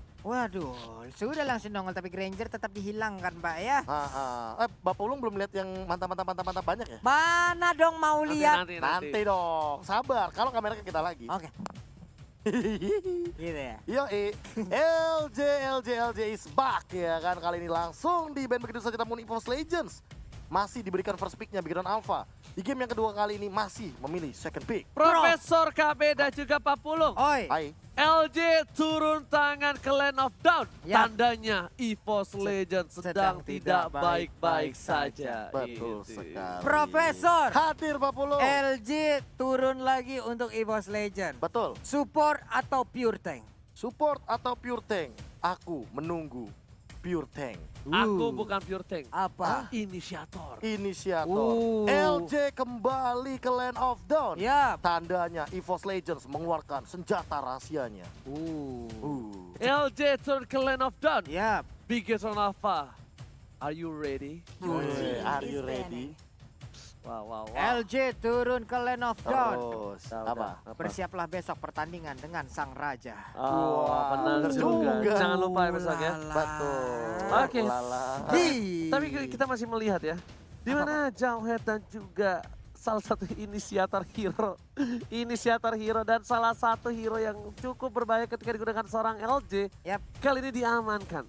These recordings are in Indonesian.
mantap. Waduh, sudah langsung nongol tapi Granger tetap dihilangkan Pak ya. Bapak Ulung belum lihat yang mantap banyak ya? Mana dong mau lihat? Nanti dong, sabar. Kalau kamera ke kita lagi. Oke, gitu ya. Yo, LJ is back ya kan. Kali ini langsung di band begitu saja, namun EVOS Legends masih diberikan first pick-nya Big Round Alpha. Di game yang kedua kali ini masih memilih second pick. Profesor KB dan juga Pak Pulung. Oi, Hai. LJ turun tangan ke Land of Dawn. Ya. Tandanya EVOS Legends sedang tidak baik-baik saja. Betul Itu. sekali. Profesor Hadir Bapak Ulung. LG turun lagi untuk EVOS Legend. Betul. Support atau pure tank? Support atau pure tank? Aku menunggu pure tank. Aku bukan pure tank. Apa? Inisiator. Inisiator. LJ kembali ke Land of Dawn. Yap. Tandanya EVOS Legends mengeluarkan senjata rahasianya. LJ turun ke Land of Dawn. Yap. Biggest on Alpha. Are you ready? Are you ready? Wow. LG turun ke Land of Dawn. Terus Udah, apa? Bersiaplah besok pertandingan dengan sang raja. Oh, Wah, benar bener juga. juga. Jangan lupa ya besok ya. Betul. Oke. Lala. Tapi kita masih melihat ya. Di mana Jauhead dan juga salah satu inisiator hero dan salah satu hero yang cukup berbahaya ketika digunakan seorang LJ. Yap. Kali ini diamankan.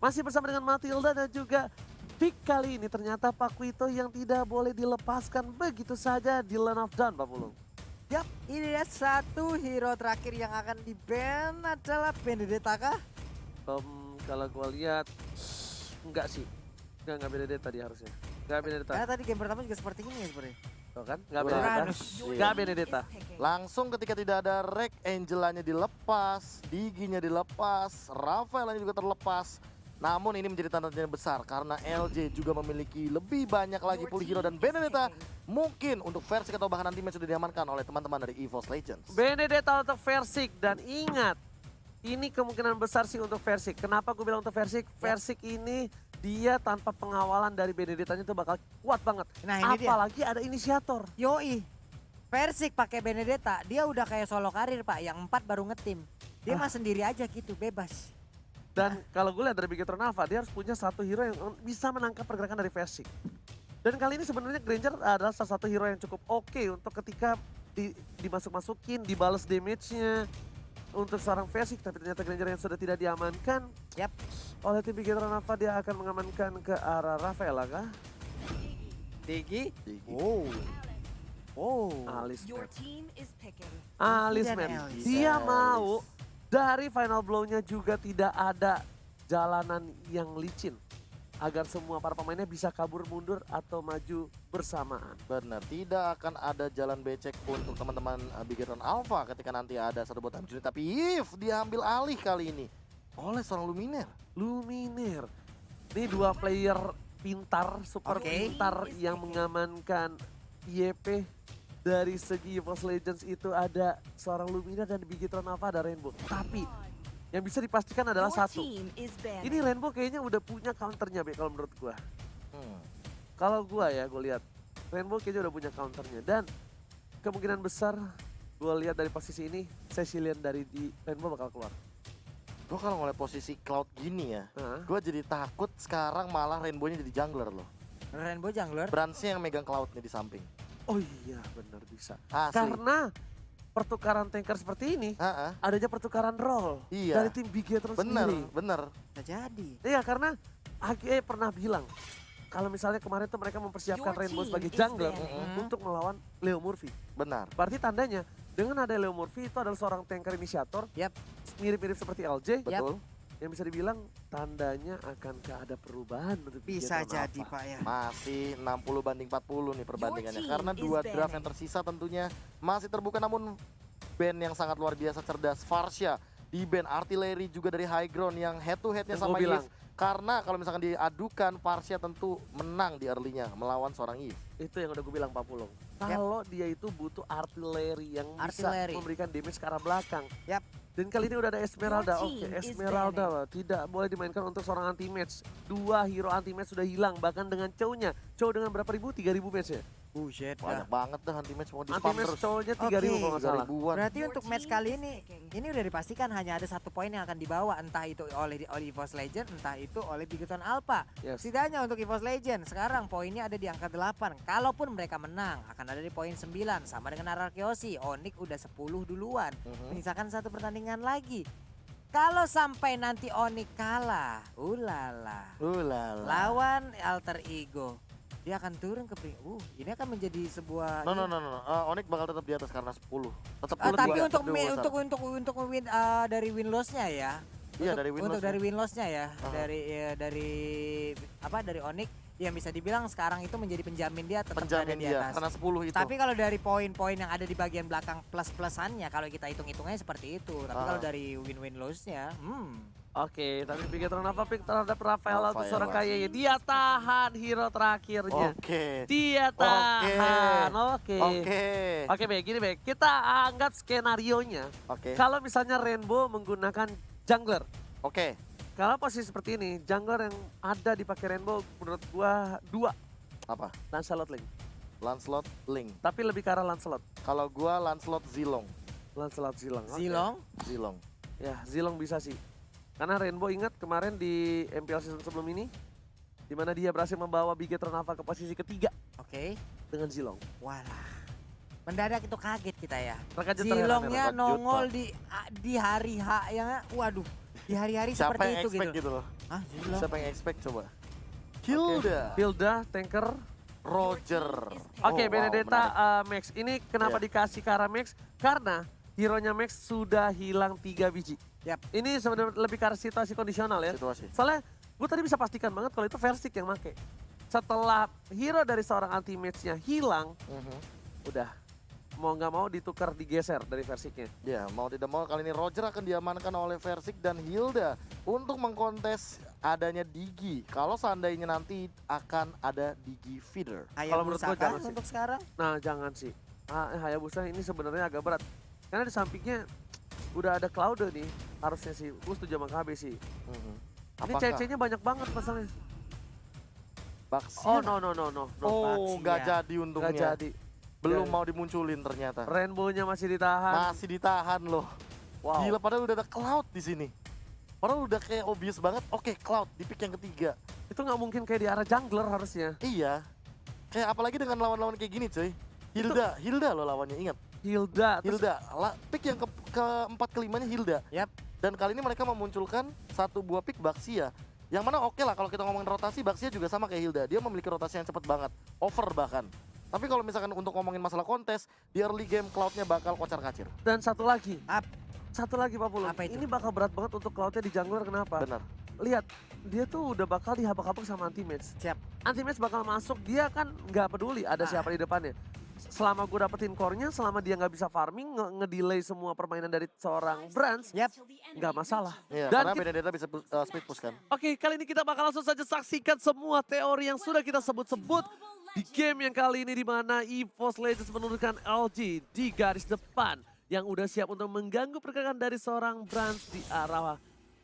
Masih bersama dengan Matilda dan juga pick kali ini ternyata Pakuito yang tidak boleh dilepaskan begitu saja di Land of Dawn, Pak Pulung. Yap, ini dia satu hero terakhir yang akan di-ban adalah Benedetta kah? Kalau gue lihat, enggak sih. Enggak Benedetta tadi harusnya. Enggak Benedetta. Karena tadi game pertama juga seperti ini ya sebenarnya. Tuh kan? Enggak Uranus. Benedetta. Iya. Enggak Benedetta. Langsung ketika tidak ada Rek, Angelanya dilepas, Diginya dilepas, Rafaelanya juga terlepas. Namun ini menjadi tanda tanya besar karena LJ juga memiliki lebih banyak lagi pool hero dan Benedetta mungkin untuk versi atau bahkan nanti sudah diamankan oleh teman-teman dari EVOS Legends. Benedetta untuk Versik dan ingat ini kemungkinan besar sih untuk Versik. Kenapa gue bilang untuk Versik? Versik ini dia tanpa pengawalan dari Benedettanya itu bakal kuat banget. Nah ini dia. Apalagi ada inisiator. Yoi, Persik pakai Benedetta, dia udah kayak solo karir Pak, yang 4 baru ngetim. Dia mah sendiri aja gitu, bebas. Dan kalau gue lihat dari Bigetron Alpha, dia harus punya satu hero yang bisa menangkap pergerakan dari Versik. Dan kali ini sebenarnya Granger adalah salah satu hero yang cukup oke untuk ketika dimasuk-masukin, dibalas damage-nya untuk seorang Versik. Tapi ternyata Granger yang sudah tidak diamankan. Yap. Oleh tim Bigetron Alpha dia akan mengamankan ke arah Rafaela kah? Digi. Digi. Alice Your Man. team is picking. Alice Dan Man. Alice. Dia Alice. mau dari final blow-nya juga tidak ada jalanan yang licin. Agar semua para pemainnya bisa kabur mundur atau maju bersamaan. Benar, tidak akan ada jalan becek untuk teman-teman Bigetron Alpha ketika nanti ada satu bot time journey. Tapi If diambil alih kali ini oleh seorang Luminer. Luminer. Ini dua player pintar, super Oke. pintar yang mengamankan YP. Dari segi EVOS Legends itu ada seorang Luminer dan di Bigetron Alpha ada Rainbow. Tapi yang bisa dipastikan adalah Your satu. team is banned. Ini Rainbow kayaknya udah punya counternya Be, kalau menurut gua. Kalau gua ya, gua lihat Rainbow kayaknya udah punya counternya. Dan kemungkinan besar gua lihat dari posisi ini, Cecilian dari di Rainbow bakal keluar. Gue kalau ngeliat posisi Cloud gini ya, Hah? gue jadi takut sekarang malah Rainbow-nya jadi jungler loh. Rainbow Jungler. Bransnya yang megang Cloud-nya di samping. Oh iya, benar bisa. Asli. Karena pertukaran tanker seperti ini, Ha-ha. adanya pertukaran role Iya. dari tim Bigetron Bener, sendiri. bener. Bisa jadi. Iya, karena AGE pernah bilang kalau misalnya kemarin tuh mereka mempersiapkan Your Rainbow team sebagai is jungler banned. untuk melawan Leo Murphy. Benar. Berarti tandanya dengan ada Leo Murphy itu adalah seorang tanker inisiator, Yap. mirip-mirip seperti LJ, Betul. yang bisa dibilang tandanya akankah ada perubahan untuk Bisa Bigetron jadi Alpha? Pak ya. Masih 60-40 nih perbandingannya. Your team Karena is dua draft banned. yang tersisa tentunya masih terbuka. Namun band yang sangat luar biasa cerdas, Farsha. Di band artileri juga dari high ground yang head to headnya Yang sama gua bilang. Eve. Karena kalau misalkan diadukan, Farsha tentu menang di early-nya melawan seorang Eve. Itu yang udah gue bilang Pak Pulung. Kalau dia itu butuh artileri yang bisa Artileri. memberikan damage ke arah belakang. Yap. Dan kali ini udah ada Esmeralda. Your Oke, team is Esmeralda Wah, tidak boleh dimainkan untuk seorang anti-match. Dua hero anti-match sudah hilang, bahkan dengan Chow-nya. Chow dengan berapa ribu? 3.000 match ya? Buset Banyak dah. banget dah anti-match mau di-spam Anti-match terus. cowoknya Oke. 3.000 kalau nggak salah. 3.000-an. Berarti untuk match kali ini udah dipastikan hanya ada 1 poin yang akan dibawa, entah itu oleh EVOS Legend, entah itu oleh Bigoton Alpha. Yes. Setidaknya untuk EVOS Legend sekarang poinnya ada di angka 8. Kalaupun mereka menang akan ada di poin 9 sama dengan Ararkyoshi. Onyx udah 10 duluan. Menyisakan 1 pertandingan lagi. Kalau sampai nanti Onyx kalah, ulala. Lawan Alter Ego. Dia akan turun ke ini akan menjadi sebuah No. Onyx bakal tetap di atas karena 10. Tetap tapi dua- untuk dua besar. untuk win dari win loss-nya ya. Iya, Untuk- dari win untuk loss-nya. dari win loss-nya ya. Aha. Dari Onyx yang bisa dibilang sekarang itu menjadi penjamin dia tetap berada penjamin di dia atas. karena 10 itu. Tapi kalau dari poin-poin yang ada di bagian belakang plus-plusannya kalau kita hitung-hitungnya seperti itu. Tapi kalau dari win-win loss-nya, Oke, tapi Bigetron apa pick terhadap Rafael atau Rafael. seorang kayaknya. Dia tahan hero terakhirnya. Oke. Dia tahan. Oke. Oke. Oke, Be, gini, Be. Kita anggap skenarionya. Oke. Kalau misalnya Rainbow menggunakan jungler. Oke. Kalau posisi seperti ini, jungler yang ada dipakai Rainbow menurut gua 2. Apa? Lancelot Link. Lancelot Link. Tapi lebih ke arah Lancelot. Kalau gua Lancelot Zilong. Lancelot Zilong. Oke. Zilong. Ya, Zilong bisa sih. Karena Rainbow ingat kemarin di MPL season sebelum ini, di mana dia berhasil membawa Bigetron Alpha ke posisi ketiga Oke. dengan Zilong. Walah. Mendadak itu kaget kita ya. Terkejut Zilongnya terkejut, nongol Pak. di hari H yang waduh, di hari-hari Siapa seperti yang itu expect gitu. gitu loh? Ah, Zilong. Siapa yang expect coba? Hilda. Hilda, Tanker. Roger. Oke, Oh, wow, Benedetta menarik. Max. Ini kenapa Iya. dikasih ke arah Max? Karena hero-nya Max sudah hilang 3 biji. Yap. Ini sebenarnya lebih ke arah situasi kondisional ya. Situasi. Soalnya gue tadi bisa pastikan banget kalau itu Versik yang make. Setelah hero dari seorang anti-match-nya hilang, udah mau nggak mau ditukar, digeser dari Versiknya. Ya, mau tidak mau kali ini Roger akan diamankan oleh Versik dan Hilda untuk mengkontes adanya Digi. Kalau seandainya nanti akan ada Digi feeder. Kalau menurut gua Hayabusa jangan kah sih. untuk sekarang? Nah, jangan sih. Hayabusa ini sebenarnya agak berat. Karena di sampingnya udah ada Cloud nih, harusnya sih. Gue setuju sama KB sih. Ini Apakah CC-nya banyak banget masalahnya. Baxia? Oh, no. Oh, nggak Baxia. jadi untungnya. Nggak jadi. Belum Ya. mau dimunculin ternyata. Rainbow-nya masih ditahan. Masih ditahan loh. Wow. Gila, padahal udah ada Cloud di sini. Padahal udah kayak obvious banget. Oke, Cloud di pick yang ketiga. Itu nggak mungkin kayak di arah jungler harusnya. Iya. Kayak apalagi dengan lawan-lawan kayak gini, cuy. Hilda loh lawannya, ingat. Hilda. Terus Hilda, pick yang keempat kelimanya Hilda. Yap. Dan kali ini mereka memunculkan satu buah pick Baxia. Yang mana oke lah kalau kita ngomongin rotasi, Baxia juga sama kayak Hilda. Dia memiliki rotasi yang cepat banget, over bahkan. Tapi kalau misalkan untuk ngomongin masalah kontes, di early game Cloud-nya bakal kocar-kacir. Dan satu lagi. Up. Satu lagi Pak Pulung. Apa itu? Ini bakal berat banget untuk Cloud-nya di jungler, kenapa? Benar. Lihat, dia tuh udah bakal dihabak-habak sama anti-match. Siap. Anti-match bakal masuk, dia kan nggak peduli ada siapa di depannya. Selama gue dapetin core-nya, selama dia nggak bisa farming, ngedelay semua permainan dari seorang Brands, Yap. nggak masalah. Iya, Dan karena kita- Benedetta bisa split push kan. Oke, kali ini kita bakal langsung saja saksikan semua teori yang sudah kita sebut-sebut di game yang kali ini, di mana EVOS Legends menurunkan LG di garis depan yang udah siap untuk mengganggu pergerakan dari seorang Brands di arah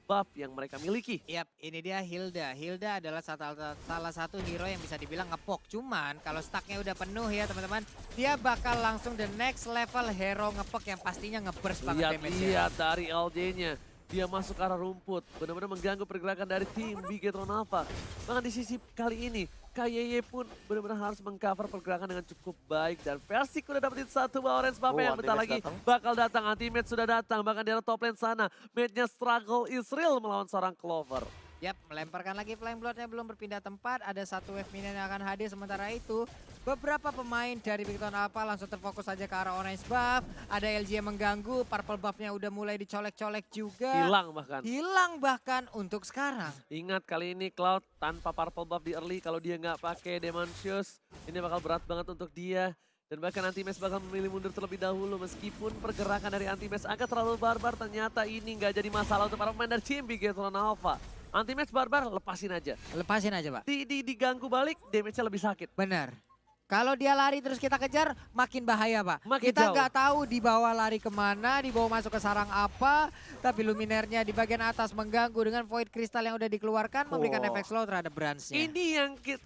buff yang mereka miliki. Yap, ini dia Hilda. Hilda adalah salah satu hero yang bisa dibilang ngepok. Cuman kalau stacknya udah penuh ya teman-teman, dia bakal langsung the next level hero ngepok yang pastinya ngeburst banget damage-nya. Lihat dari LJ-nya. Dia masuk ke arah rumput, benar-benar mengganggu pergerakan dari tim Bigetron Alpha. Bahkan di sisi kali ini, KYY pun benar-benar harus mengcover pergerakan dengan cukup baik. Dan Versik udah dapetin satu buah orange buff yang bentar anti-match lagi datang. bakal datang. Anti-match sudah datang, bahkan di arah top lane sana. Mate-nya struggle Israel melawan seorang Clover. Yap, melemparkan lagi Flame Blood-nya belum berpindah tempat. Ada satu wave minion yang akan hadir. Sementara itu, beberapa pemain dari Bigetron Alpha langsung terfokus saja ke arah orange buff. Ada LG yang mengganggu, purple buff-nya udah mulai dicolek-colek juga. Hilang bahkan untuk sekarang. Ingat kali ini Cloud tanpa purple buff di early, kalau dia nggak pakai Demon Shoes, ini bakal berat banget untuk dia. Dan bahkan Anti-Match bakal memilih mundur terlebih dahulu, meskipun pergerakan dari Anti-Match agak terlalu barbar, ternyata ini nggak jadi masalah untuk para pemain dari tim Bigetron Alpha. Anti-Match barbar, lepasin aja. Lepasin aja, Pak. Diganggu balik, damage-nya lebih sakit. Benar. Kalau dia lari terus kita kejar, makin bahaya Pak. Makin Kita jauh. nggak tahu di bawah lari kemana, di bawah masuk ke sarang apa. Tapi Luminernya di bagian atas mengganggu dengan Void Crystal yang udah dikeluarkan, memberikan Wow. efek slow terhadap Branch-nya. Ini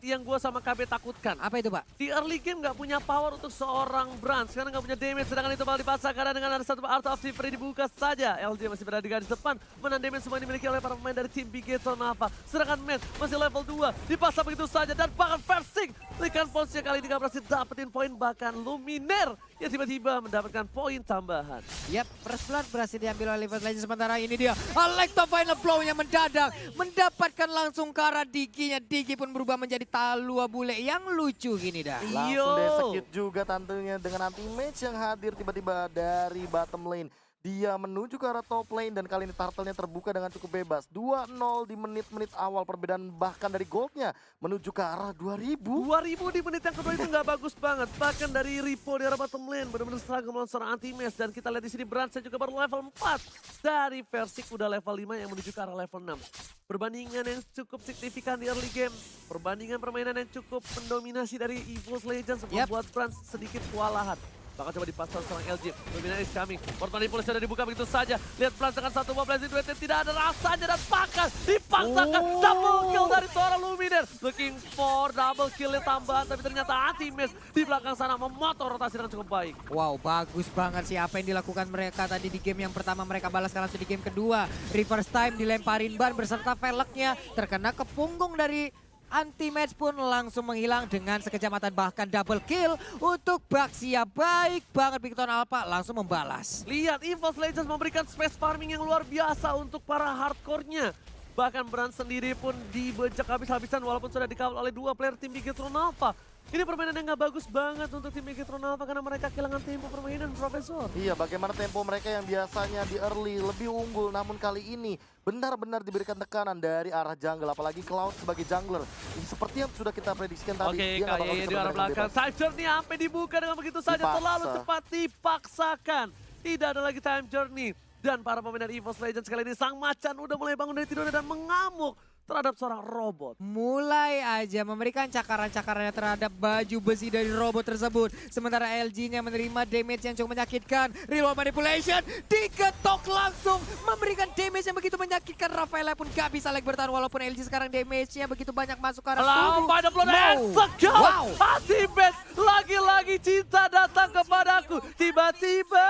yang gue sama KB takutkan. Apa itu Pak? Di early game nggak punya power untuk seorang Branch, karena nggak punya damage, sedangkan itu bakal dipasang karena dengan ada satu Art of Thievery dibuka saja. LJ masih berada di garis depan, menahan damage semua yang dimiliki oleh para pemain dari tim Bigetron Alpha. Sedangkan Matt masih level 2, dipasang begitu saja, dan bahkan Versing Likan Pulse-nya kali ini nggak berhasil dapetin poin, bahkan Luminer yang tiba-tiba mendapatkan poin tambahan. Yap, First Blood berhasil diambil oleh Levi's Legends. Sementara ini dia Electro Final Blow-nya mendadak mendapatkan langsung ke arah Diki-nya. Diki pun berubah menjadi Talua bule yang lucu gini dah. Langsung Yo. di-execute juga tentunya dengan anti-mage yang hadir tiba-tiba dari bottom lane. Dia menuju ke arah top lane dan kali ini turtle-nya terbuka dengan cukup bebas. 2-0 di menit-menit awal, perbedaan bahkan dari goldnya menuju ke arah 2000. 2000 di menit yang kedua itu nggak bagus banget. Bahkan dari Ripo di arah bottom lane benar-benar struggle melawan seorang anti-mage. Dan kita lihat di sini Branch juga baru level 4. Dari Versik udah level 5 yang menuju ke arah level 6. Perbandingan yang cukup signifikan di early game. Perbandingan permainan yang cukup mendominasi dari Evil's Legends membuat Branch sedikit kewalahan. Bakal coba dipasang seorang LG. Luminar is coming. Portal Impulse sudah dibuka begitu saja. Lihat Branch dengan satu mob blazing duetnya tidak ada rasanya dan bahkan dipaksakan double kill dari seorang Luminar. Looking for double kill yang tambahan, tapi ternyata anti-mage di belakang sana memotor rotasi dengan cukup baik. Wow, bagus banget sih apa yang dilakukan mereka tadi di game yang pertama. Mereka balas langsung di game kedua. Reverse time dilemparin ban beserta velgnya. Terkena ke punggung dari anti-match pun langsung menghilang dengan sekejap mata, bahkan double kill untuk Baxia. Baik banget Bigetron Alpha langsung membalas. Lihat, Evil's Legends memberikan space farming yang luar biasa untuk para hardcore-nya. Bahkan Branch sendiri pun dibejak habis-habisan walaupun sudah dikawal oleh dua player tim Bigetron Alpha. Ini permainan yang gak bagus banget untuk tim Bigetron Alpha karena mereka kehilangan tempo permainan, Profesor. Iya, bagaimana tempo mereka yang biasanya di early lebih unggul, namun kali ini benar-benar diberikan tekanan dari arah jungle, apalagi Cloud sebagai jungler. Ini seperti yang sudah kita prediksikan tadi. Oke, Dia nggak bakal KYY bisa di arah bermain belakang. bebas. Time Journey sampai dibuka dengan begitu saja. Dipaksa. Terlalu cepat dipaksakan. Tidak ada lagi Time Journey. Dan para pemain dari Evil's Legends kali ini, Sang Macan udah mulai bangun dari tidurnya dan mengamuk terhadap seorang robot. Mulai aja memberikan cakaran-cakarannya terhadap baju besi dari robot tersebut. Sementara LG-nya menerima damage yang cukup menyakitkan. Reload manipulation diketok langsung. Memberikan damage yang begitu menyakitkan. Rafaela pun gak bisa lagi bertahan walaupun LG sekarang damage-nya begitu banyak masuk ke arah tubuh. Lampai the blood and segal. Wow. Anti-Mage lagi-lagi cinta datang kepadaku. Tiba-tiba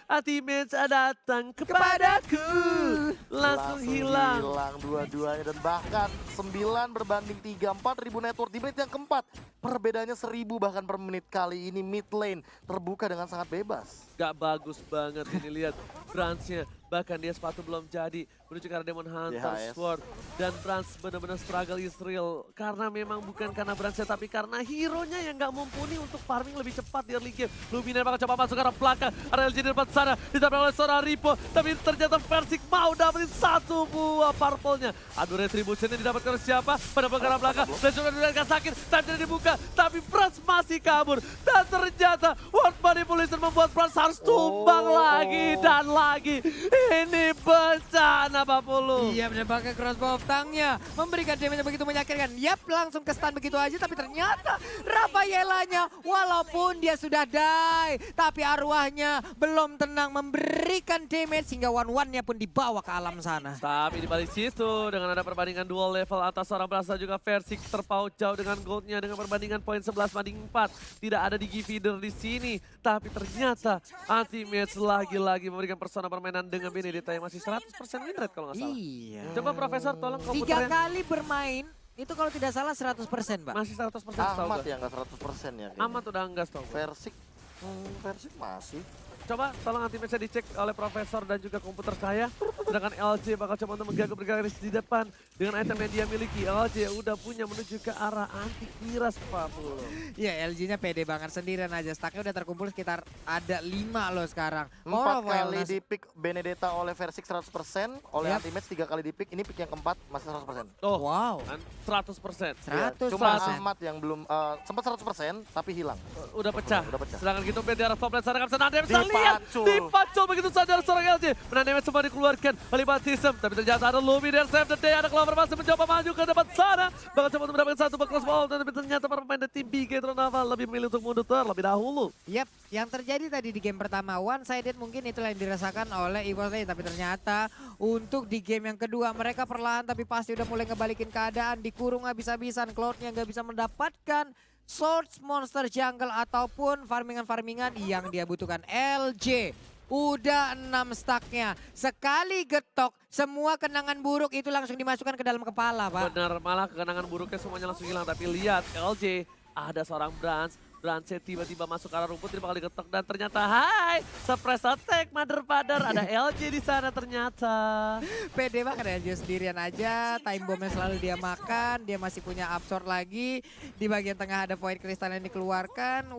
Anti-Mage datang kepadaku. Langsung hilang. Hilang dua-duanya dan bahkan 9 berbanding 3, 4.000 network di menit yang keempat. Perbedaannya 1000 bahkan per menit. Kali ini mid lane terbuka dengan sangat bebas. Gak bagus banget ini, lihat Branch-nya. Bahkan dia sepatu belum jadi menuju ke arah Demon Hunter YHS. Sword. Dan Branch benar-benar struggle is real. Karena memang bukan karena Branch-nya tapi karena hero-nya yang gak mumpuni untuk farming lebih cepat di early game. Luminar bakal coba masuk ke arah belakang. Ada LG di depan sana. Ditabrak oleh seorang Ripo. Tapi ternyata Versik mau dapetin satu buah purple-nya. Aduh, retribution-nya didapatkan oleh siapa? Pada belakang belakang. Dan juga diberikan sakit. Time tidak dibuka. Tapi Branch masih kabur. Dan ternyata World Manipulation membuat Branch harus tumbang lagi dan lagi. Ini bencana Papulu. Iya, menembakkan crossbow of tongue-nya. Memberikan damage yang begitu menyakitkan. Yap, langsung ke stun begitu aja. Tapi ternyata Rafaelanya walaupun dia sudah die. Tapi arwahnya belum tenang memberikan damage. Hingga one-one-nya pun dibawa ke alam sana. Tapi di balik situ dengan ada perbandingan dual level atas seorang Brasa juga Versik terpaut jauh dengan goldnya dengan perbandingan poin 11-4. Tidak ada Digi Feeder di sini. Tapi ternyata Anti-Mage lagi-lagi memberikan persona permainan dengan Benedetta yang masih 100% win rate kalau nggak salah. Iya. Coba Profesor tolong 3 komputernya. kali bermain, itu kalau tidak salah 100% Pak. Masih 100% setahu Ahmad gue. ya nggak 100% ya. kayaknya. Amat udah enggak setahu gue. Versik, Versik masih. Coba tolong Anti-Mage dicek oleh Profesor dan juga komputer saya. Sedangkan LJ bakal coba untuk mengganggu bergaris di depan. Dengan item yang dia miliki, LJ udah punya menuju ke arah anti-miras Papulu. Iya, LG-nya pede banget sendirian aja. Stacknya udah terkumpul sekitar ada 5 loh sekarang. 4 Oro kali Wellness. di pick Benedetta oleh Versik 100%, oleh Yap. Anti-Match 3 kali di pick, ini pick yang keempat masih 100%. Oh, Wow. 100%. Ya, 100%. cuma Ahmad yang belum sempat 100% tapi hilang. Udah pecah. Udah pecah. Sedangkan gitu di arah top lane sana kan senang dia bisa lihat lihat, Dipacul. dipacul begitu saja oleh seorang LJ. Menang damage semua dikeluarkan oleh Baptism, tapi ternyata ada Luminar save the day, ada Clover masih mencoba maju ke depan sana. Bahkan coba untuk mendapatkan satu backcross ball, tapi ternyata para pemain dari tim Bigetron Alpha lebih memilih untuk mundur terlebih dahulu. Yap, yang terjadi tadi di game pertama one sided mungkin itulah yang dirasakan oleh EVOS Lane, tapi ternyata untuk di game yang kedua mereka perlahan tapi pasti udah mulai ngebalikin keadaan, dikurung habis-habisan, Cloud-nya nggak bisa mendapatkan source monster jungle ataupun farmingan-farmingan yang dia butuhkan. LJ udah 6 stacknya, sekali getok semua kenangan buruk itu langsung dimasukkan ke dalam kepala, Pak. Benar, malah kenangan buruknya semuanya langsung hilang. Tapi lihat LJ, ada seorang Brance tiba-tiba masuk ke arah rumput, dia bakal digetok dan ternyata surprise attack mother father, ada LJ di sana ternyata. Pede banget LJ sendirian aja, time bombnya selalu dia makan, dia masih punya absorb lagi. Di bagian tengah ada void crystal yang dikeluarkan,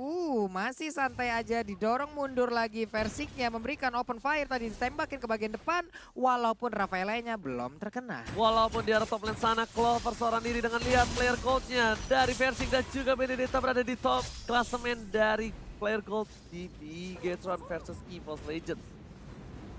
masih santai aja, didorong mundur lagi. Versiknya memberikan open fire tadi, ditembakin ke bagian depan, walaupun Rafaelanya belum terkena. Walaupun di arah top lane sana, Clover seorang diri dengan lihat player goldnya dari Versing dan juga Benedetta berada di top klasemen dari player gold di Bigetron versus EVOS Legends.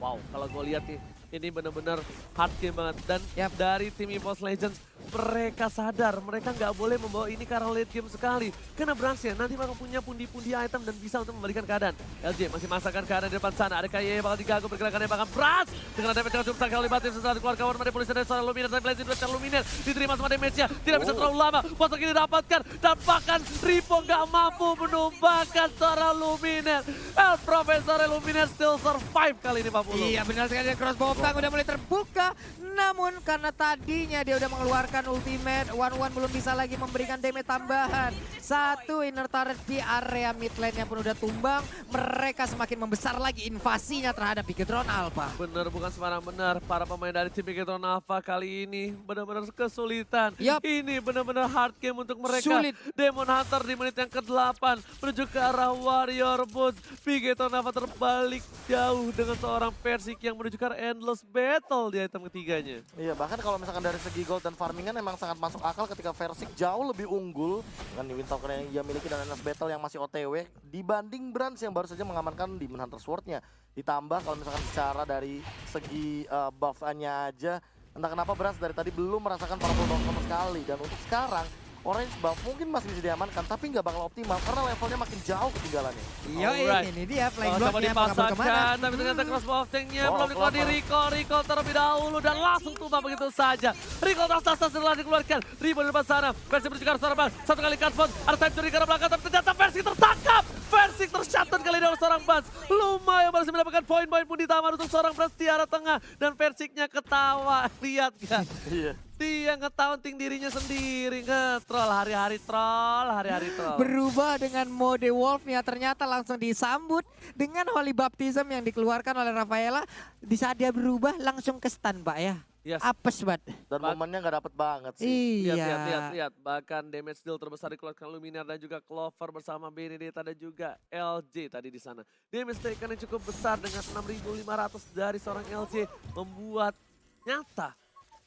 Wow, kalau gue lihat nih, ini benar-benar hard game banget. Dan dari tim EVOS Legends, mereka sadar mereka nggak boleh membawa ini ke arah late game sekali. Karena Brance nanti bakal punya pundi-pundi item dan bisa untuk membalikan keadaan. LJ masih masakan keadaan di depan sana. Ada KYE bakal diganggu pergerakannya bahkan Brance. Dengan damage yang cukup besar kali batin setelah dikeluarkan kawan dari polisi dari seorang Luminar. Tapi Blazing Blade Luminar diterima semua damage-nya. Tidak bisa terlalu lama. Posok ini didapatkan. Dan bahkan Ripo nggak mampu menumbangkan seorang Luminar. El Profesor Luminar still survive kali ini Pak Pulu. Iya benar sekali, dan crossbow tank udah mulai terbuka. Namun karena tadinya dia udah mengeluarkan ultimate, One belum bisa lagi memberikan damage tambahan. Satu inner turret di area mid lane-nya pun udah tumbang. Mereka semakin membesar lagi invasinya terhadap Bigetron Alpha. Bener, bukan sembarang benar. Para pemain dari tim Bigetron Alpha kali ini benar-benar kesulitan. Yup. Ini benar-benar hard game untuk mereka. Sulit. Demon Hunter di menit yang ke-8 menuju ke arah Warrior Boots. Bigetron Alpha terbalik jauh dengan seorang Versing yang menuju ke arah endless battle di item ketiganya. Iya, bahkan kalau misalkan dari segi gold dan farmingan emang sangat masuk akal ketika Versing jauh lebih unggul dengan Wind Talker yang ia miliki dan endless battle yang masih OTW dibanding Brance yang baru saja mengamankan Demon Hunter Sword-nya. Ditambah kalau misalkan secara dari segi buff-nya aja, entah kenapa Brance dari tadi belum merasakan powerful down sama sekali. Dan untuk sekarang, Orange buff mungkin masih bisa diamankan, tapi nggak bakal optimal karena levelnya makin jauh ketinggalannya. Alright. Ini dia flame Coba block-nya mau kabur kemana. dipasangkan, tapi ternyata crossbow of tanknya belum dikeluarkan di Rico terlebih dahulu dan langsung tumbang begitu saja. Rico tas setelah dikeluarkan, Rico di depan sana, Versi menuju ke arah seorang Bans, satu kali cut ada time to ke belakang, tapi ternyata Versi tertangkap. Versi tershutdown kali ini oleh seorang Bans. Lumayan berhasil mendapatkan poin-poin pun ditambah untuk seorang Bans di arah tengah dan Versingnya ketawa, lihat gak? Iya. Dia nge-taunting dirinya sendiri, nge-troll hari-hari troll. Berubah dengan mode Wolf-nya, ternyata langsung disambut dengan Holy Baptism yang dikeluarkan oleh Rafaela. Di saat dia berubah langsung ke stun, Pak ya. Yes. Apes banget. Dan momennya nggak dapet banget sih. Iya. Lihat. Bahkan damage deal terbesar dikeluarkan Luminar dan juga Clover bersama Benedetta dan juga LJ tadi di sana. Damage taken yang cukup besar dengan 6.500 dari seorang LJ membuat nyata.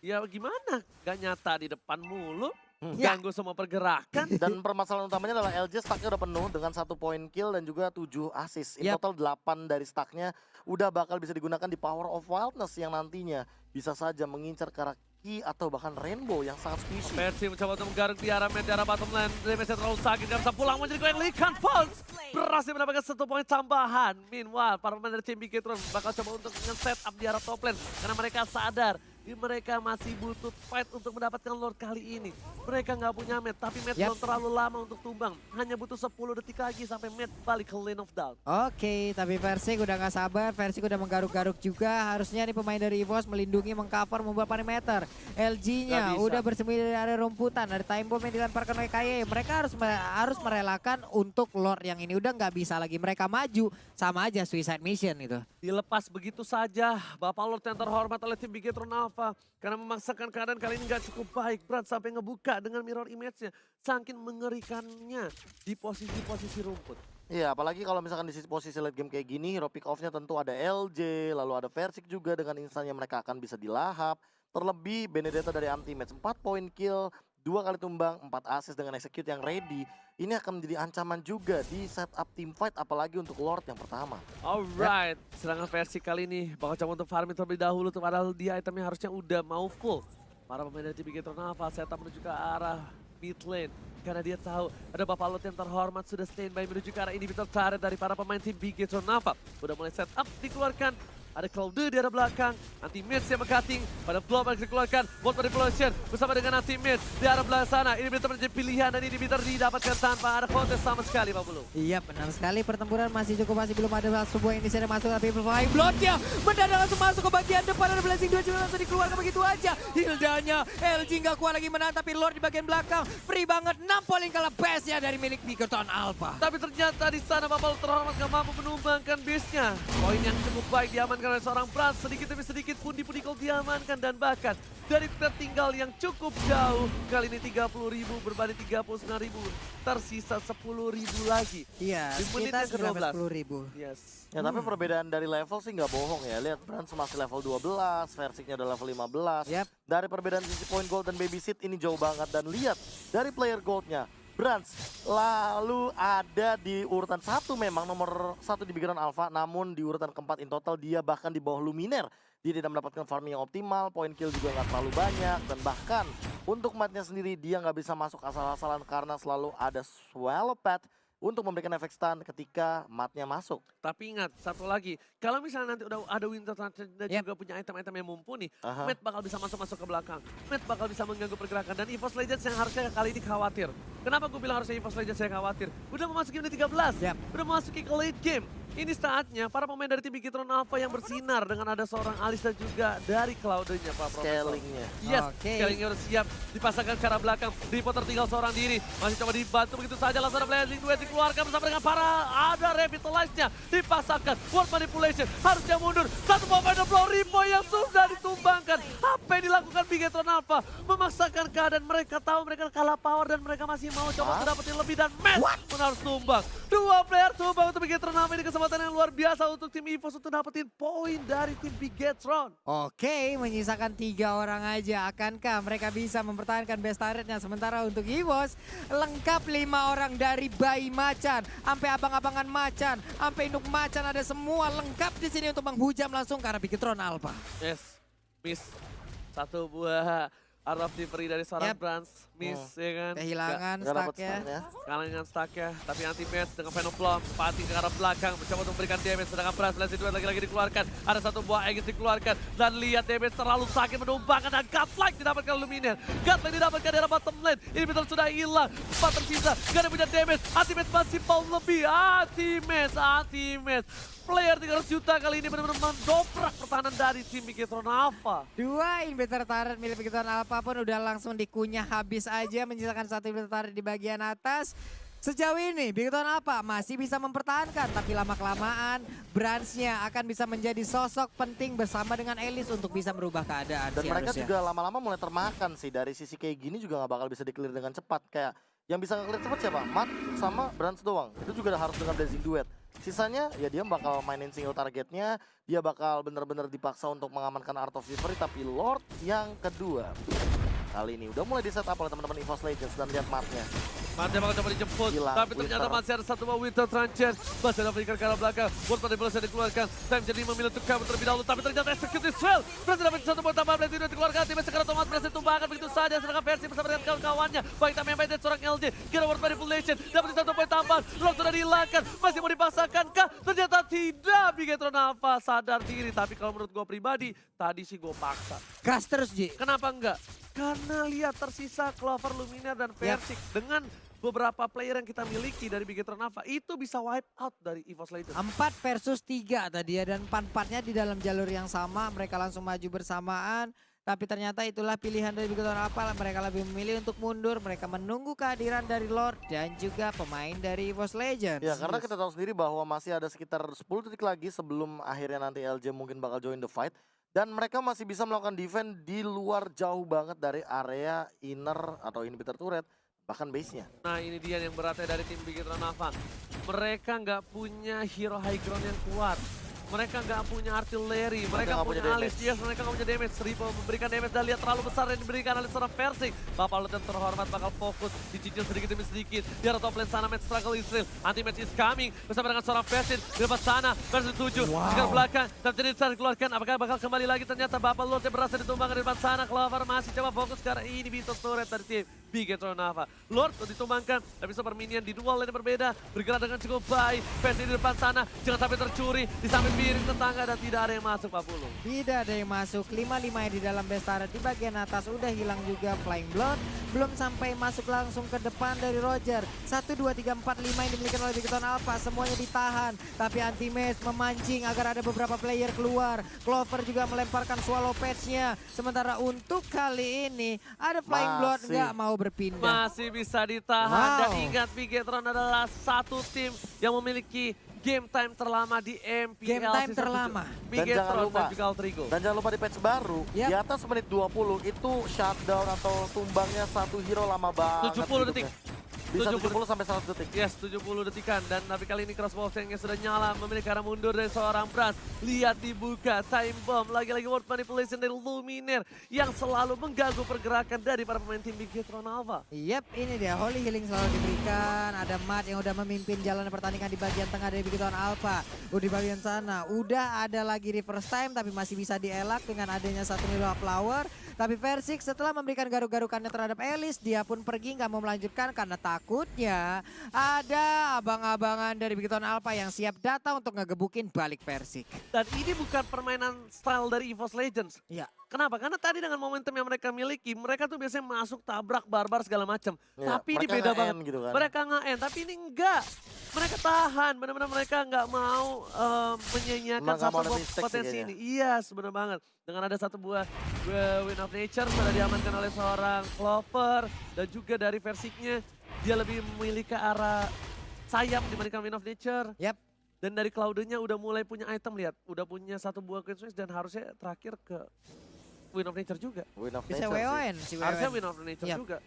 Ya gimana? Gak nyata di depan mulu. Ganggu semua pergerakan. Dan permasalahan utamanya adalah LJ stacknya udah penuh dengan 1 point kill dan juga 7 assist. In total 8 dari stacknya udah bakal bisa digunakan di Power of Wildness yang nantinya bisa saja mengincar ke arah Key atau bahkan Rainbow yang sangat squishy. Versi mencoba untuk menggaruk di arah mid, di arah bottom lane. Damage terlalu sakit, gak bisa pulang menjadi Gwen Likan Falls. Berhasil mendapatkan 1 poin tambahan. Meanwhile, para pemain dari tim Bigetron bakal coba untuk nge-set up di arah top lane. Karena mereka sadar mereka masih butuh fight untuk mendapatkan Lord kali ini. Mereka nggak punya Matt, tapi Matt belum terlalu lama untuk tumbang. Hanya butuh 10 detik lagi sampai Matt balik ke lane of doubt. Oke, tapi Versing udah gak sabar, Versing udah menggaruk-garuk juga. Harusnya nih pemain dari EVOS melindungi, mengcover, membuat parameter. LG-nya udah bersembunyi dari area rumputan, dari time bomb yang dilemparkan oleh KY. Mereka harus merelakan untuk Lord yang ini. Udah nggak bisa lagi mereka maju, sama aja suicide mission itu. Dilepas begitu saja, Bapak Lord yang terhormat oleh tim Bigetron Alpha. Karena memaksakan keadaan kali ini nggak cukup baik. Brad sampai ngebuka dengan mirror image-nya. Saking mengerikannya di posisi-posisi rumput. Iya, apalagi kalau misalkan di posisi late game kayak gini, hero pick off-nya tentu ada LJ, lalu ada Versing juga dengan instannya mereka akan bisa dilahap. Terlebih Benedetta dari anti-match 4 point kill 2 kali tumbang, 4 assist dengan execute yang ready. Ini akan menjadi ancaman juga di setup team fight apalagi untuk Lord yang pertama. Alright, serangan versi kali ini bakal coba untuk farming terlebih dahulu tuh, padahal dia itemnya harusnya udah mau full. Para pemain dari tim Bigetron Alpha setup menuju ke arah mid lane. Karena dia tahu ada Bapak Lot yang terhormat sudah standby menuju ke arah inhibitor turret dari para pemain tim Bigetron Alpha. Udah mulai setup dikeluarkan. Ada Cloud di arah belakang, anti-mage yang meng-cutting, pada blob yang dikeluarkan, bot manipulation bersama dengan anti-mage di arah belakang sana. Ini bisa menjadi pilihan dan ini bisa didapatkan tanpa ada kontes sama sekali Pak Bulu. Iya benar sekali, pertempuran masih belum ada sebuah inisiatif masuk, tapi Flying Blood-nya mendadak langsung masuk ke bagian depan, ada Blazing 2 juga langsung dikeluarkan begitu aja. Hildanya, LG nggak kuat lagi menahan, tapi Lord di bagian belakang, free banget, 6 polling kalah base-nya dari milik Bigetron Alpha. Tapi ternyata di sana Bapak Lot terhormat gak mampu menumbangkan base-nya. Poin yang cukup baik diamankan oleh seorang Brans, sedikit demi sedikit pundi-pundi gold diamankan dan bahkan dari tertinggal yang cukup jauh. Kali ini 30.000 berbanding 39.000, tersisa 10.000 lagi. Iya, Di menit sekitar yang ke-12. 10.000. Yes. Ya tapi perbedaan dari level sih nggak bohong ya. Lihat Brans masih level 12, Versiknya udah level 15. Yap. Dari perbedaan sisi point gold dan babysit ini jauh banget. Dan lihat dari player goldnya, Brans lalu ada di urutan 1 memang nomor 1 di Bigetron Alpha, namun di urutan keempat in total dia bahkan di bawah Luminaire. Dia tidak mendapatkan farming yang optimal, point kill juga nggak terlalu banyak, dan bahkan untuk matnya sendiri dia nggak bisa masuk asal-asalan karena selalu ada Swallow Pad untuk memberikan efek stun ketika matnya masuk. Tapi ingat, satu lagi, kalau misalnya nanti udah ada Winter Transit dan Yep. juga punya item-item yang mumpuni, Aha. Matt bakal bisa masuk ke belakang. Matt bakal bisa mengganggu pergerakan dan EVOS Legends yang harusnya kali ini khawatir. Kenapa gue bilang harusnya EVOS Legends yang khawatir? Udah memasuki menit 13, Yep. udah memasuki ke late game. Ini saatnya para pemain dari tim Bigetron Alpha yang bersinar dengan ada seorang Alis dan juga dari Cloud-nya Pak Profesor. Scalingnya. Yes, Oke. scalingnya udah siap. Dipasangkan ke arah belakang. Ripo tertinggal seorang diri. Masih coba dibantu begitu saja. Langsung ada Blazing 2 dikeluarkan bersama dengan para. Ada Revitalize-nya. Dipasangkan. Word Manipulation. Harusnya mundur. Satu pemain blow. Ripo yang sudah ditumbangkan. Apa yang dilakukan Bigetron Alpha? Memaksakan keadaan. Mereka tahu mereka kalah power dan mereka masih mau coba untuk dapetin lebih. Dan Matt pun harus tumbang. 2 player tumbang untuk Bigetron Alpha. Ini kesempatan yang luar biasa untuk tim EVOS untuk dapetin poin dari tim Bigetron. Oke, menyisakan 3 orang aja. Akankah mereka bisa mempertahankan best turretnya? Sementara untuk EVOS, lengkap 5 orang dari bayi macan, sampai abang-abangan macan, sampai induk macan, ada semua lengkap di sini untuk menghujam langsung ke arah Bigetron Alpha. Yes, miss. Satu buah Art of Thievery dari seorang Yep. Brans. Miss, ya kan? Kehilangan Nggak dapet stacknya. stunnya. Kalah dengan stacknya, tapi anti-match dengan Venom Pati ke arah belakang, mencoba untuk memberikan damage, sedangkan Brans Duet lagi-lagi dikeluarkan. Ada satu buah Aegis dikeluarkan, dan lihat damage terlalu sakit menumbangkan, dan Godlike didapatkan Luminaire. Godlike didapatkan dari bottom lane, ini betul sudah hilang, 4 tersisa, gak ada punya damage, anti-match masih mau lebih, anti-match. Player 300 juta kali ini benar-benar mendobrak pertahanan dari tim Bigetron Alpha. 2 inhibitor turret milik Bigetron Alpha pun udah langsung dikunyah habis aja, menyisakan 1 inhibitor turret di bagian atas. Sejauh ini Bigetron Alpha masih bisa mempertahankan, tapi lama-kelamaan Brans-nya akan bisa menjadi sosok penting bersama dengan Elis untuk bisa merubah keadaan Dan sih mereka harusnya. juga lama-lama mulai termakan sih. Dari sisi kayak gini juga nggak bakal bisa di-clear dengan cepat. Kayak yang bisa nge-clear cepat siapa? Matt sama Brans doang. Itu juga harus dengan Blazing Duet. Sisanya ya dia bakal mainin single targetnya. Dia bakal bener-bener dipaksa untuk mengamankan Art of Thievery. Tapi Lord yang kedua kali ini udah mulai di setup oleh teman-teman EVOS Legends. Dan lihat Matt-nya. Mantap bakal coba dijemput, Gila, tapi ternyata Winter. masih ada satu buah Winter Transit. Masih ada berikan ke arah belakang, Word Manipulation dikeluarkan. Time jadi memilih untuk kabur terlebih dahulu, tapi ternyata execute swell. Berhasil dapat satu buah tambahan, Blade itu dikeluarkan. Tim sekarang otomatis berhasil tumbangkan begitu saja. Sedangkan versi bersama dengan kawan-kawannya. Baik Tam yang main seorang LJ, kira Word Manipulation. Dapat satu poin tambahan, Rock sudah dihilangkan. Masih mau dipaksakan kah? Ternyata tidak. Bigetron Alpha sadar diri, tapi kalau menurut gue pribadi, tadi sih gue paksa. Gas terus Ji. Kenapa enggak? Karena lihat tersisa Clover, Luminaire, dan Versik dengan beberapa player yang kita miliki dari Bigetron Alpha itu bisa wipe out dari EVOS Legends. 4 versus 3 tadi ya, dan 4-4-nya di dalam jalur yang sama, mereka langsung maju bersamaan. Tapi ternyata itulah pilihan dari Bigetron Alpha, mereka lebih memilih untuk mundur, mereka menunggu kehadiran dari Lord dan juga pemain dari EVOS Legends. Ya karena kita tahu sendiri bahwa masih ada sekitar 10 detik lagi sebelum akhirnya nanti LJ mungkin bakal join the fight. Dan mereka masih bisa melakukan defense di luar jauh banget dari area inner atau inhibitor turret. Bahkan base-nya. Nah ini dia yang beratnya dari tim Bigetron Alpha. Mereka nggak punya hero high ground yang kuat. mereka nggak punya artileri, mereka nggak punya punya alis, damage. yes, mereka nggak punya damage. Ripo memberikan damage dan lihat terlalu besar yang diberikan oleh seorang Persik. Bapak Lot yang terhormat bakal fokus, dicicil sedikit demi sedikit. Di arah top lane sana, match struggle Israel. Anti-match is coming bersama dengan seorang Persin. Di depan sana, Persin 7, sekarang belakang. Dan jadi dikeluarkan, apakah bakal kembali lagi? Ternyata Bapak Lot yang berhasil ditumbangkan di depan sana. Clover masih coba fokus karena ini Vitos turret dari tim Bigetron Alpha. Lord ditumbangkan, tapi super minion di dua lane yang berbeda. Bergerak dengan cukup baik. Persin di depan sana, jangan sampai tercuri. Di samping piring tetangga dan tidak ada yang masuk Pak Pulung. Tidak ada yang masuk, 5-5 yang di dalam base turret di bagian atas udah hilang juga Flying Blood. Belum sampai masuk langsung ke depan dari Roger. 1, 2, 3, 4, 5 yang dimiliki oleh Bigetron Alpha, semuanya ditahan. Tapi Anti-Mage memancing agar ada beberapa player keluar. Clover juga melemparkan Swallow Patch-nya. Sementara untuk kali ini ada Flying Blood Masih. nggak mau berpindah. Masih bisa ditahan. Dan Wow. ingat Bigetron adalah satu tim yang memiliki game time terlama di MPL. Game time Season 7. terlama. Bigetron jangan lupa. dan juga Altrigo. Dan jangan lupa di patch baru, Yap. di atas menit 20 itu shutdown atau tumbangnya satu hero lama banget. 70 detik. hidupnya. Bisa 70 sampai 100 detik. Yes, 70 detikan. Dan tapi kali ini crossbow yang sudah nyala memiliki arah mundur dari seorang Brans. Lihat dibuka, time bomb. Lagi-lagi word manipulation dari Luminaire yang selalu mengganggu pergerakan dari para pemain tim Bigetron Alpha. Yep, ini dia Holy Healing selalu diberikan. Ada Matt yang udah memimpin jalan pertandingan di bagian tengah dari Bigetron Alpha. Di bagian sana udah ada lagi reverse time tapi masih bisa dielak dengan adanya satu Milo Flower. Tapi Versik setelah memberikan garuk-garukannya terhadap Elis, dia pun pergi nggak mau melanjutkan karena takutnya ada abang-abangan dari Bigetron Alpha yang siap datang untuk ngegebukin balik Versik. Dan ini bukan permainan style dari EVOS Legends. Iya. Kenapa? Karena tadi dengan momentum yang mereka miliki, mereka tuh biasanya masuk tabrak barbar segala macam. Iya, Tapi ini mereka beda nge-end banget. gitu kan. Mereka nge-end, tapi ini enggak. Mereka tahan, benar-benar mereka nggak mau menyanyiakan Nggak satu mau ada buah mistake sih potensi kayaknya. ini. Iya, sebenarnya banget. Dengan ada satu buah Win of Nature sudah diamankan oleh seorang Clover dan juga dari Versiknya dia lebih memilih ke arah sayap dibandingkan Win of Nature. Yap. Dan dari Cloud-nya udah mulai punya item, lihat. Udah punya satu buah Queen Switch dan harusnya terakhir ke Win of Nature juga. Win of Bisa Nature sih. WON si Harusnya WON. Win of Nature Yap. juga.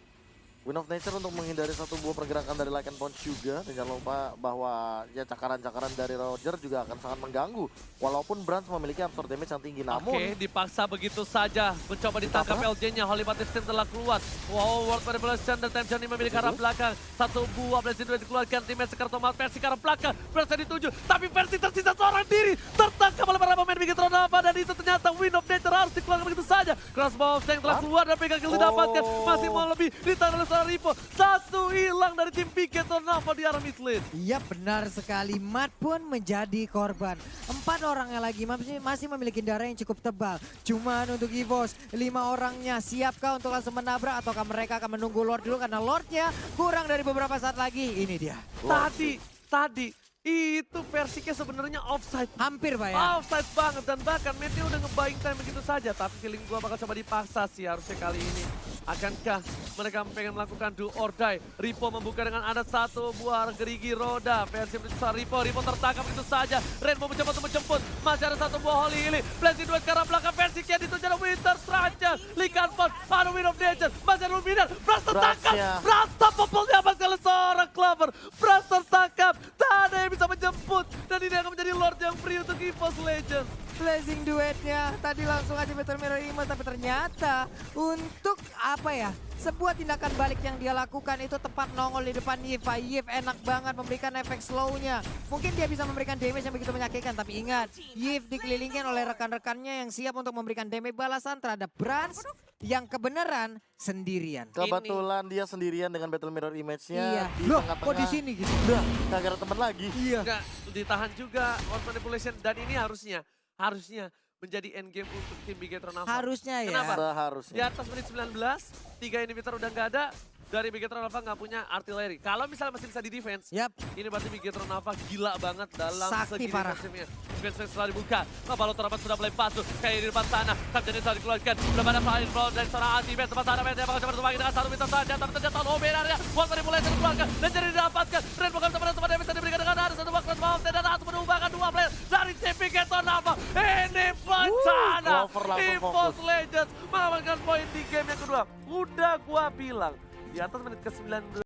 Win of Nature untuk menghindari satu buah pergerakan dari Lycan Punch juga. Dan jangan lupa bahwa ya cakaran-cakaran dari Roger juga akan sangat mengganggu. Walaupun Brans memiliki absorb damage yang tinggi. Namun Oke, dipaksa begitu saja. Mencoba ditangkap LJ-nya. Holy Battle Steam telah keluar. Wow, World Manipulation dan Time Journey memiliki arah belakang. Satu buah Blazing Duel dikeluarkan. Teammate sekarang Tomat Persi ke arah belakang. Brans dituju. Tapi Persi tersisa seorang diri. Tertangkap oleh para pemain Bigetron Alpha. Dan itu ternyata Win of Nature harus dikeluarkan begitu saja. Crossbow yang telah keluar dan pegang kill didapatkan. Masih mau lebih ditahan oleh seorang Ripo. Satu hilang dari tim Bigetron Alpha di arah mid lane. Iya benar sekali, Matt pun menjadi korban. 4 orangnya lagi masih memiliki darah yang cukup tebal. Cuman untuk EVOS, 5 orangnya siapkah untuk langsung menabrak ataukah mereka akan menunggu Lord dulu karena Lordnya kurang dari beberapa saat lagi. Ini dia. Tadi itu Persiknya sebenarnya offside. Hampir Pak ya. Offside banget dan bahkan Matthew udah nge-buying time begitu saja. Tapi feeling gua bakal coba dipaksa sih harusnya kali ini. Akankah mereka pengen melakukan do or die? Ripo membuka dengan ada satu buah gerigi roda. Versi besar Ripo tertangkap begitu saja. Rainbow mencoba untuk menjemput. Masih ada satu buah Holy Healing. Blazing Duel ke arah belakang Persiknya dituju ada Winter Stranger. Lycan Punch, ada Win of Nature. Masih ada Luminaire. Brans tertangkap. Bransnya. Brans popol diamankan oleh seorang Clover. Brans tertangkap. Tak ada yang bisa menjemput. Dan ini akan menjadi Lord yang free untuk EVOS Legends. Blazing duetnya tadi langsung aja Battle Mirror Image tapi ternyata untuk apa ya, sebuah tindakan balik yang dia lakukan itu tepat nongol di depan Yif. Yif enak banget memberikan efek slow-nya. Mungkin dia bisa memberikan damage yang begitu menyakitkan tapi ingat Yif dikelilingin oleh rekan-rekannya yang siap untuk memberikan damage balasan terhadap Brans yang kebenaran sendirian. kebetulan dia sendirian dengan Battle Mirror Image-nya Iya. di Loh, tengah-tengah. kok di sini gitu? Udah, gak ada teman lagi. Iya. Enggak, ditahan juga World Manipulation. Dan ini harusnya menjadi endgame untuk tim Bigetron Alpha. Harusnya ya. Kenapa? Di Seharusnya. atas menit 19, 3 inhibitor udah nggak ada. Dari Bigetron Alpha nggak punya artileri. Kalau misalnya masih bisa di defense, Yap. ini berarti Bigetron Alpha gila banget dalam Sakti segi parah. defensifnya. Defense setelah dibuka, Balon Terapat sudah mulai masuk. Kayak di depan sana, Captain telah dikeluarkan. Belum ada flying ball dari seorang anti-base. Depan sana, dia bakal coba berbagi dengan satu bintang saja. Tapi ternyata Obenarnya, World Manipulation dikeluarkan. Dan jadi didapatkan. Red bukan teman teman yang bisa diberikan dengan ada satu box ball. Dan satu menumbangkan dua player dari tim Bigetron Alpha. Ini bencana. Clover langsung EVOS fokus. Legends mengamankan poin di game yang kedua. Udah gua bilang, di atas menit ke-19